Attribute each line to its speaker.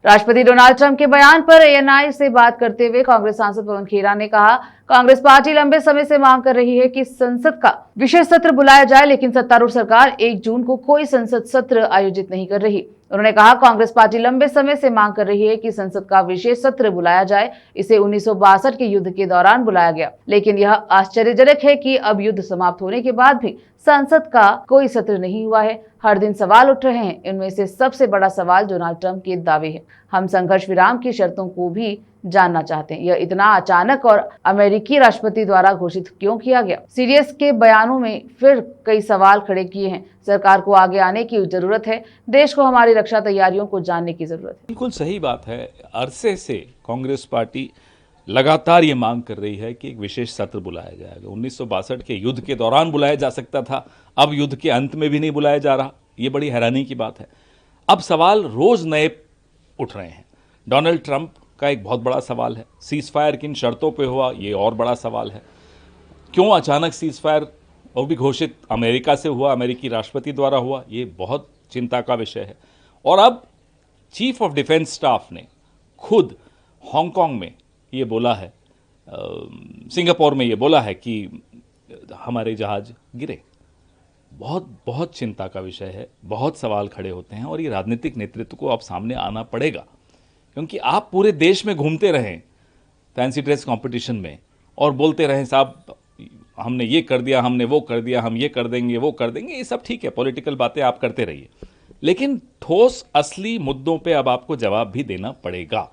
Speaker 1: राष्ट्रपति Donald Trump के बयान पर एएनआई से बात करते हुए कांग्रेस सांसद पवन खेरा ने कहा, कांग्रेस पार्टी लंबे समय से मांग कर रही है कि संसद का विशेष सत्र बुलाया जाए, लेकिन सत्तारूढ़ सरकार 1 जून को कोई संसद सत्र आयोजित नहीं कर रही। उन्होंने कहा, कांग्रेस पार्टी लंबे समय से मांग कर रही है कि संसद का विशेष सत्र बुलाया जाए। इसे 1962 के युद्ध के दौरान बुलाया गया, लेकिन यह आश्चर्यजनक है कि अब युद्ध समाप्त होने के बाद भी संसद का कोई सत्र नहीं हुआ है। हर दिन सवाल उठ रहे हैं, इनमें से सबसे बड़ा सवाल डोनाल्ड ट्रंप के दावे है। हम संघर्ष विराम की शर्तों को भी जानना चाहते हैं। यह इतना अचानक और अमेरिकी राष्ट्रपति द्वारा घोषित क्यों किया गया? सीडीएस के बयानों में फिर कई सवाल खड़े किए हैं। सरकार को आगे आने की जरूरत है। देश को हमारी रक्षा तैयारियों को जानने की जरूरत है।
Speaker 2: बिल्कुल सही बात है। अरसे से कांग्रेस पार्टी लगातार ये मांग कर रही है कि एक विशेष सत्र बुलाया जाएगा। 1962 के युद्ध के दौरान बुलाया जा सकता था, अब युद्ध के अंत में भी नहीं बुलाया जा रहा। ये बड़ी हैरानी की बात है। अब सवाल रोज नए उठ रहे हैं। डोनाल्ड ट्रंप का एक बहुत बड़ा सवाल है, सीज फायर किन शर्तों पे हुआ, ये और बड़ा सवाल है। क्यों अचानक सीज फायर वो भी घोषित अमेरिका से हुआ, अमेरिकी राष्ट्रपति द्वारा हुआ, ये बहुत चिंता का विषय है। और अब चीफ ऑफ डिफेंस स्टाफ ने खुद हांगकांग में ये बोला है, सिंगापुर में ये बोला है कि हमारे जहाज गिरे। बहुत बहुत चिंता का विषय है। बहुत सवाल खड़े होते हैं और ये राजनीतिक नेतृत्व को अब सामने आना पड़ेगा, क्योंकि आप पूरे देश में घूमते रहें फैंसी ड्रेस कंपटीशन में और बोलते रहें, साहब हमने ये कर दिया, हमने वो कर दिया, हम ये कर देंगे, वो कर देंगे। ये सब ठीक है, पॉलिटिकल बातें आप करते रहिए, लेकिन ठोस असली मुद्दों पे अब आपको जवाब भी देना पड़ेगा।